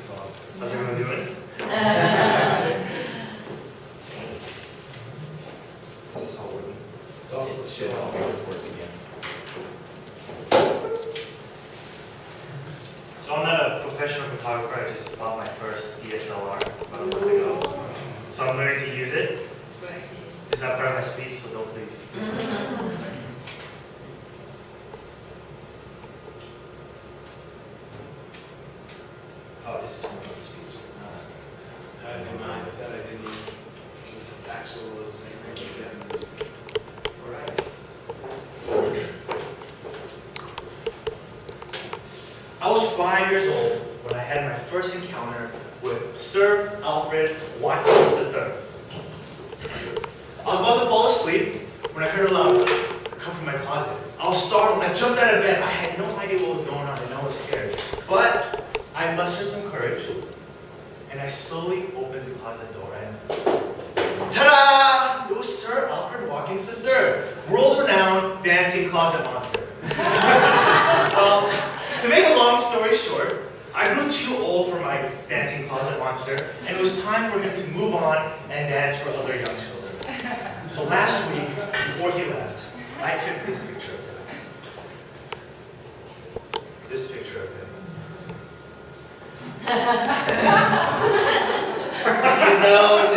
So, how's everyone doing? This is all working. It's also Should all be working again. So I'm not a professional photographer. I just bought my first DSLR about a month ago. So I'm learning to use it. It's not part of my speech, so don't please. Oh, this is someone else's speech. In mind is that I didn't use the actual same thing as Japanese. All right. I was 5 years old when I had my first encounter with Sir Alfred Watkins III. I was about to fall asleep when I heard a loud come from my closet. I was startled. I jumped out of bed. I had no idea what was going on and I was scared. But I mustered some courage and I slowly opened the closet door and ta-da! It was Sir Alfred Watkins III, world-renowned dancing closet monster. Well, to make a long story short, I grew too old for my dancing closet monster, and it was time for him to move on and dance for other young children. So last week, before he left, I took this picture of him. This picture of him. This is his nose,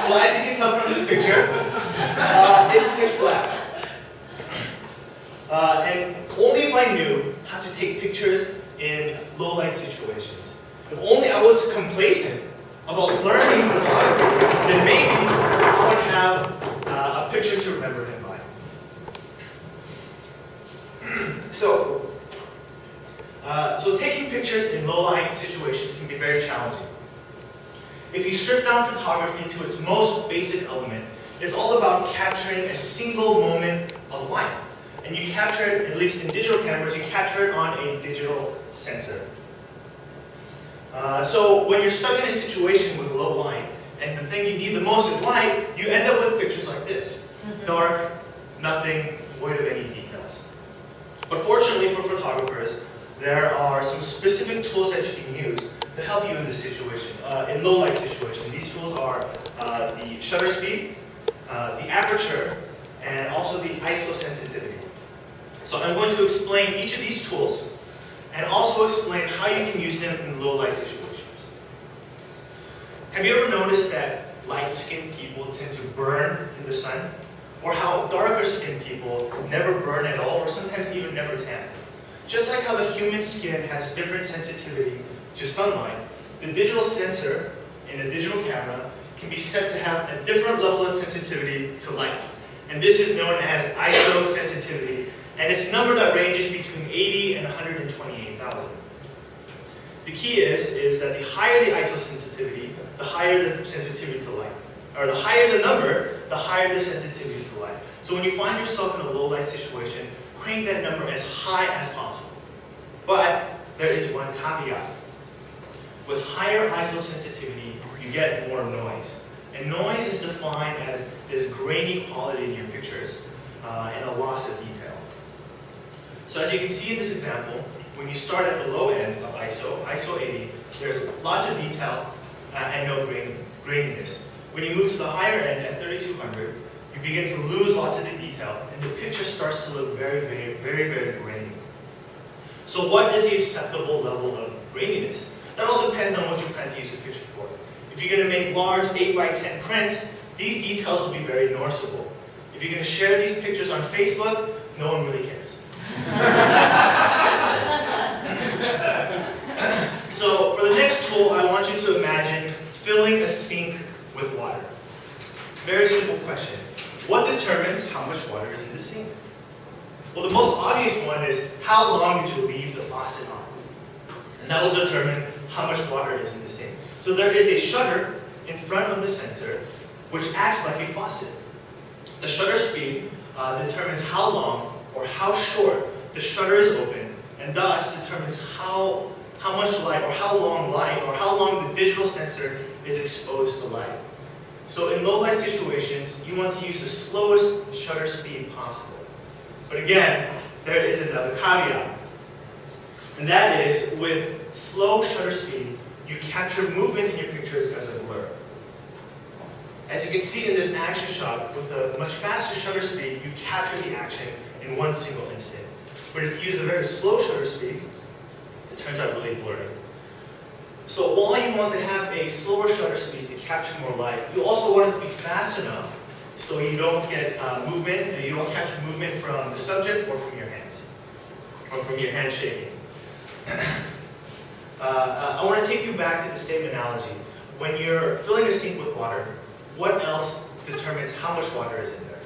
well, as you can tell from this picture, it's pitch black. And only if I knew how to take pictures in low light situations. If only I was complacent about learning photography, then maybe I would have a picture to remember him by. So taking pictures in low light situations can be very challenging. If you strip down photography to its most basic element, it's all about capturing a single moment of light. And you capture it, at least in digital cameras, you capture it on a digital sensor. So when you're stuck in a situation with low light, and the thing you need the most is light, you end up with pictures like this. Dark, nothing, void of any details. But fortunately for photographers, there are some specific tools that you can use to help you in this situation, in low light situation. These tools are the shutter speed, the aperture, and also the ISO sensitivity. So I'm going to explain each of these tools and also explain how you can use them in low light situations. Have you ever noticed that light-skinned people tend to burn in the sun? Or how darker-skinned people never burn at all, or sometimes even never tan? Just like how the human skin has different sensitivity to sunlight, the digital sensor in a digital camera can be set to have a different level of sensitivity to light. And this is known as ISO sensitivity, and its number that ranges between 80 and 128,000. The key is that the higher the ISO sensitivity, the higher the sensitivity to light. Or the higher the number, the higher the sensitivity to light. So when you find yourself in a low light situation, crank that number as high as possible. But there is one caveat. With higher ISO sensitivity, you get more noise. And noise is defined as this grainy quality in your pictures and a loss of detail. So as you can see in this example, when you start at the low end of ISO 80, there's lots of detail and no graininess. When you move to the higher end at 3200, you begin to lose lots of the detail, and the picture starts to look very, very, very, very grainy. So what is the acceptable level of graininess? That all depends on what you plan to use the picture for. If you're going to make large 8x10 prints, these details will be very noticeable. If you're going to share these pictures on Facebook, no one really cares. So for the next tool, I want you to imagine filling a sink with water. Very simple question. What determines how much water is in the sink? Well, the most obvious one is how long did you leave the faucet on? And that will determine how much water is in the sink. So there is a shutter in front of the sensor which acts like a faucet. The shutter speed determines how long or how short the shutter is open, and thus determines how much light or how long the digital sensor is exposed to light. So in low light situations, you want to use the slowest shutter speed possible. But again, there is another caveat. And that is, with slow shutter speed, you capture movement in your pictures as a blur. As you can see in this action shot, with a much faster shutter speed, you capture the action in one single instant. But if you use a very slow shutter speed, it turns out really blurry. So while you want to have a slower shutter speed to capture more light, you also want it to be fast enough so you don't get movement, and you don't capture movement from the subject or from your hands, or from your hand shaking. I want to take you back to the same analogy. When you're filling a sink with water, what else determines how much water is in there?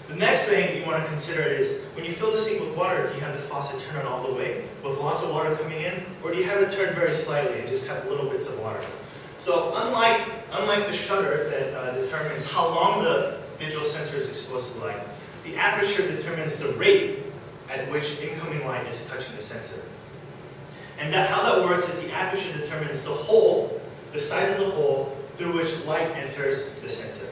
The next thing you want to consider is, when you fill the sink with water, do you have the faucet turn on all the way with lots of water coming in, or do you have it turned very slightly and just have little bits of water? So unlike the shutter that determines how long the digital sensor is exposed to light, the aperture determines the rate at which incoming light is touching the sensor. And how that works is the aperture determines the hole, the size of the hole through which light enters the sensor.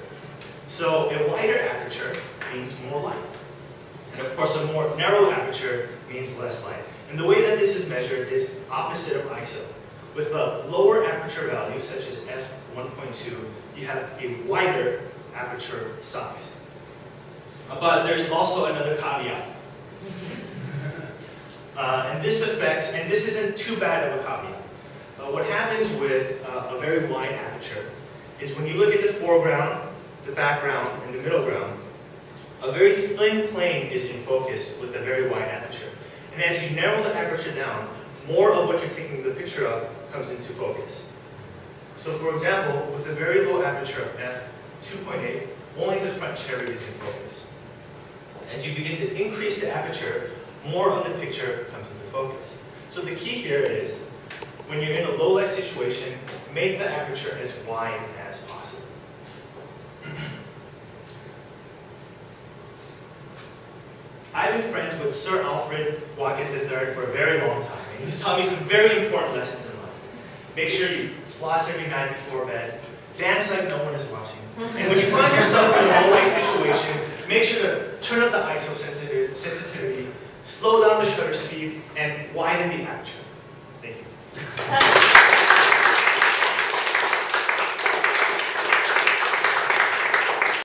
So a wider aperture means more light. And of course, a more narrow aperture means less light. And the way that this is measured is opposite of ISO. With a lower aperture value, such as f1.2, you have a wider aperture size. But there is also another caveat. And this isn't too bad of a caveat. What happens with a very wide aperture is when you look at the foreground, the background, and the middle ground, a very thin plane is in focus with a very wide aperture. And as you narrow the aperture down, more of what you're taking the picture of comes into focus. So for example, with a very low aperture of f2.8, only the front cherry is in focus. As you begin to increase the aperture, more of the picture comes into focus. So the key here is, when you're in a low light situation, make the aperture as wide as possible. I've been friends with Sir Alfred Watkins III for a very long time, and he's taught me some very important lessons in life. Make sure you floss every night before bed, dance like no one is watching, and when you find yourself in a low light situation, make sure to turn up the ISO sensitivity, slow down the shutter speed, and widen the aperture.